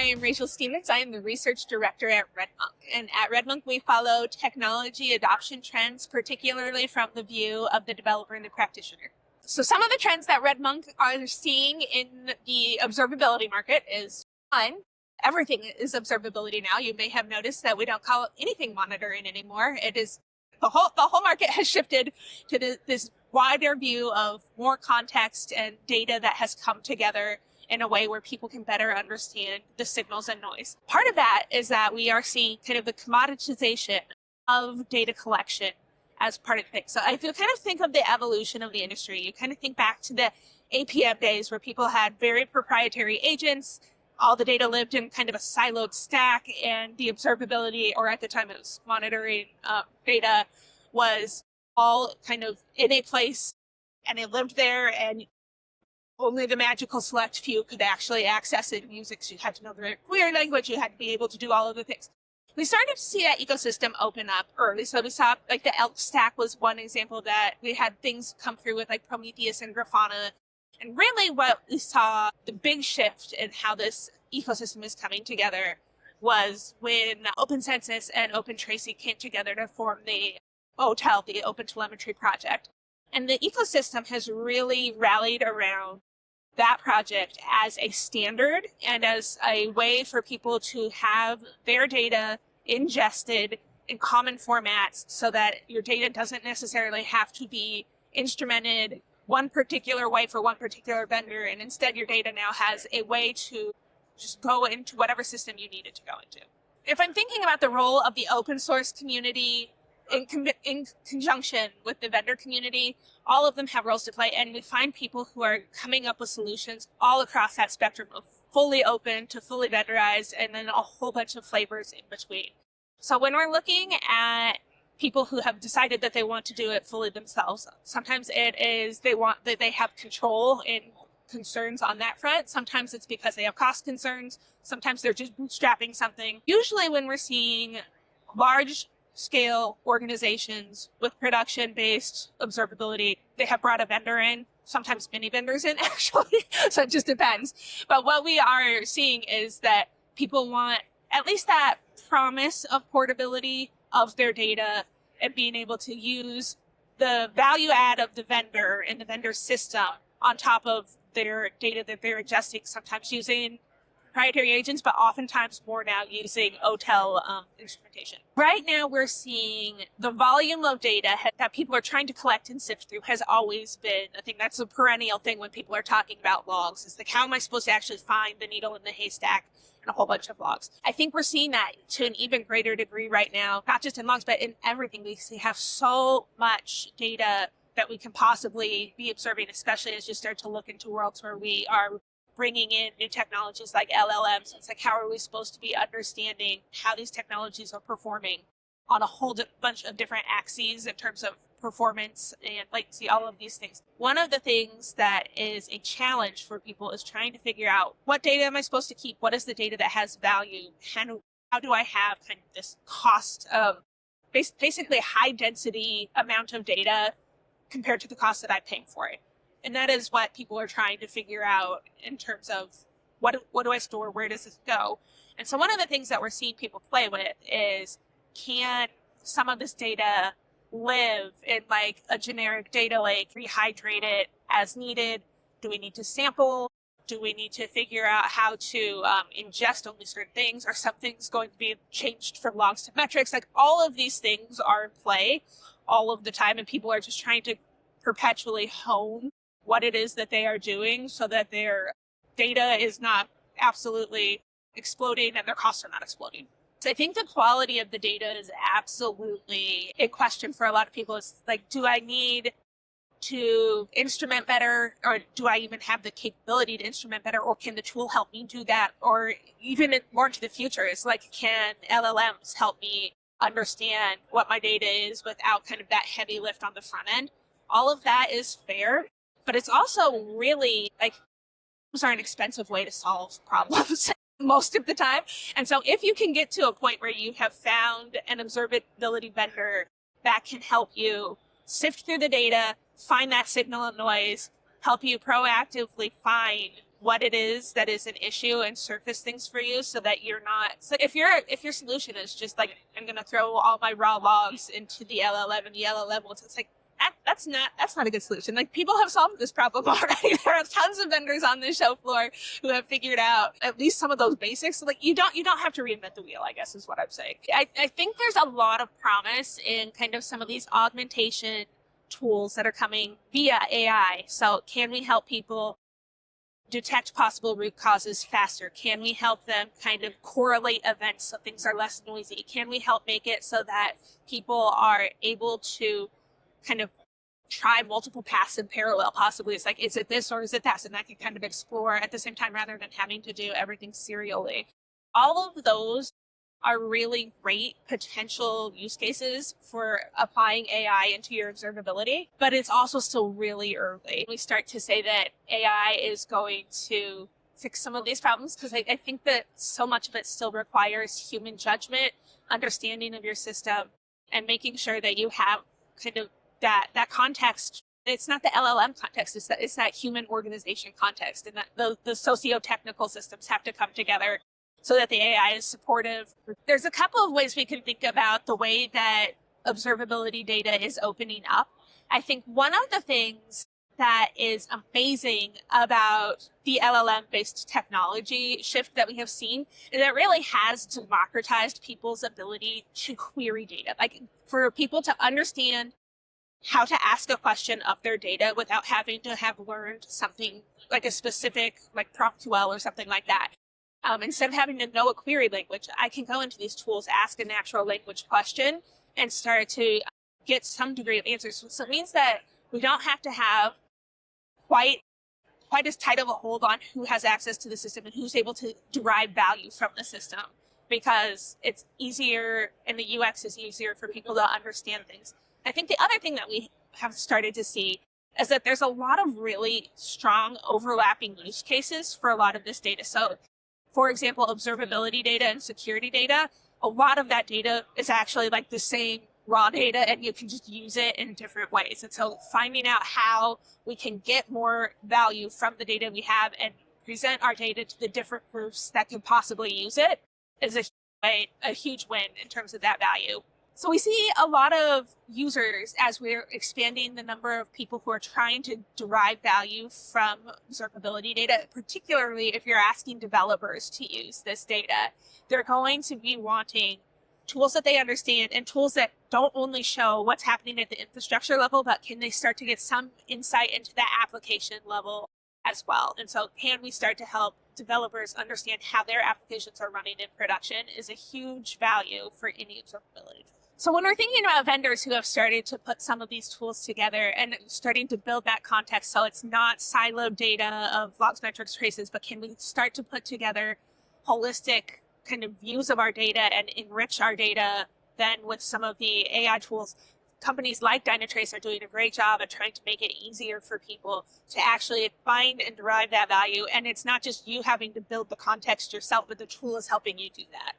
am Rachel Stevens. I am the research director at RedMonk. And at RedMonk, we follow technology adoption trends, particularly from the view of the developer and the practitioner. So some of the trends that RedMonk are seeing in the observability market is, one, everything is observability now. You may have noticed that we don't call anything monitoring anymore. It is the whole market has shifted to this wider view of more context and data that has come together in a way where people can better understand the signals and noise. Part of that is that we are seeing kind of the commoditization of data collection as part of things. So if you kind of think of the evolution of the industry, you kind of think back to the APM days where people had very proprietary agents, all the data lived in kind of a siloed stack, and the observability, or at the time it was monitoring data, was all kind of in a place and it lived there, and only the magical select few could actually access it and use it. So you had to know the right query language, you had to be able to do all of the things. We started to see that ecosystem open up early. So we saw like the Elk stack was one example that we had things come through with like Prometheus and Grafana. And really what we saw, the big shift in how this ecosystem is coming together, was when OpenCensus and OpenTrace came together to form the OTel, the OpenTelemetry project. And the ecosystem has really rallied around that project as a standard and as a way for people to have their data ingested in common formats so that your data doesn't necessarily have to be instrumented one particular way for one particular vendor, and instead your data now has a way to just go into whatever system you need it to go into. If I'm thinking about the role of the open source community in conjunction with the vendor community, all of them have roles to play, and we find people who are coming up with solutions all across that spectrum of fully open to fully vendorized, and then a whole bunch of flavors in between. So when we're looking at people who have decided that they want to do it fully themselves, sometimes it is that they have control and concerns on that front. Sometimes it's because they have cost concerns. Sometimes they're just bootstrapping something. Usually when we're seeing large scale organizations with production-based observability, they have brought a vendor in, sometimes many vendors in actually, so it just depends. But what we are seeing is that people want at least that promise of portability of their data and being able to use the value add of the vendor and the vendor system on top of their data that they're ingesting, sometimes using proprietary agents, but oftentimes more now using OTel instrumentation. Right now, we're seeing the volume of data that people are trying to collect and sift through has always been, I think that's a perennial thing when people are talking about logs, is like, how am I supposed to actually find the needle in the haystack and a whole bunch of logs? I think we're seeing that to an even greater degree right now, not just in logs, but in everything. We have so much data that we can possibly be observing, especially as you start to look into worlds where we are bringing in new technologies like LLMs. It's like, how are we supposed to be understanding how these technologies are performing on a whole bunch of different axes in terms of performance and latency, all of these things. One of the things that is a challenge for people is trying to figure out, what data am I supposed to keep? What is the data that has value? How do I have kind of this cost of basically a high density amount of data compared to the cost that I'm paying for it? And that is what people are trying to figure out in terms of what do I store? Where does this go? And so one of the things that we're seeing people play with is, can some of this data live in like a generic data lake, rehydrate it as needed? Do we need to sample? Do we need to figure out how to ingest only certain things? Are some things going to be changed from logs to metrics? Like, all of these things are in play all of the time, and people are just trying to perpetually hone what it is that they are doing so that their data is not absolutely exploding and their costs are not exploding. So I think the quality of the data is absolutely a question for a lot of people. It's like, do I need to instrument better, or do I even have the capability to instrument better, or can the tool help me do that? Or even more into the future, it's like, can LLMs help me understand what my data is without kind of that heavy lift on the front end? All of that is fair. But it's also really, like, those are an expensive way to solve problems most of the time. And so if you can get to a point where you have found an observability vendor that can help you sift through the data, find that signal and noise, help you proactively find what it is that is an issue and surface things for you so that you're not, so if your solution is just like, I'm going to throw all my raw logs into the LLM and the LLM will, it's like, that's not a good solution. Like, people have solved this problem already. There are tons of vendors on the show floor who have figured out at least some of those basics. So, like, you don't have to reinvent the wheel, I guess is what I'm saying. I think there's a lot of promise in kind of some of these augmentation tools that are coming via AI. So can we help people detect possible root causes faster? Can we help them kind of correlate events so things are less noisy? Can we help make it so that people are able to kind of try multiple paths in parallel? Possibly it's like, is it this or is it that? And I can kind of explore at the same time rather than having to do everything serially. All of those are really great potential use cases for applying AI into your observability, but it's also still really early. We start to say that AI is going to fix some of these problems because I think that so much of it still requires human judgment, understanding of your system, and making sure that you have kind of that context. It's not the LLM context, it's that human organization context, and that the socio-technical systems have to come together so that the AI is supportive. There's a couple of ways we can think about the way that observability data is opening up. I think one of the things that is amazing about the LLM-based technology shift that we have seen is that it really has democratized people's ability to query data. Like, for people to understand how to ask a question of their data without having to have learned something like a specific, like PromptQL or something like that. Instead of having to know a query language, I can go into these tools, ask a natural language question, and start to get some degree of answers. So it means that we don't have to have quite as tight of a hold on who has access to the system and who's able to derive value from the system, because it's easier and the UX is easier for people to understand things. I think the other thing that we have started to see is that there's a lot of really strong overlapping use cases for a lot of this data. So, for example, observability data and security data, a lot of that data is actually like the same raw data, and you can just use it in different ways. And so finding out how we can get more value from the data we have and present our data to the different groups that can possibly use it is a huge win in terms of that value. So we see a lot of users as we're expanding the number of people who are trying to derive value from observability data, particularly if you're asking developers to use this data. They're going to be wanting tools that they understand and tools that don't only show what's happening at the infrastructure level, but can they start to get some insight into the application level as well. And so can we start to help developers understand how their applications are running in production is a huge value for any observability. So when we're thinking about vendors who have started to put some of these tools together and starting to build that context, so it's not siloed data of logs, metrics, traces, but can we start to put together holistic kind of views of our data and enrich our data then with some of the AI tools? Companies like Dynatrace are doing a great job at trying to make it easier for people to actually find and derive that value. And it's not just you having to build the context yourself, but the tool is helping you do that.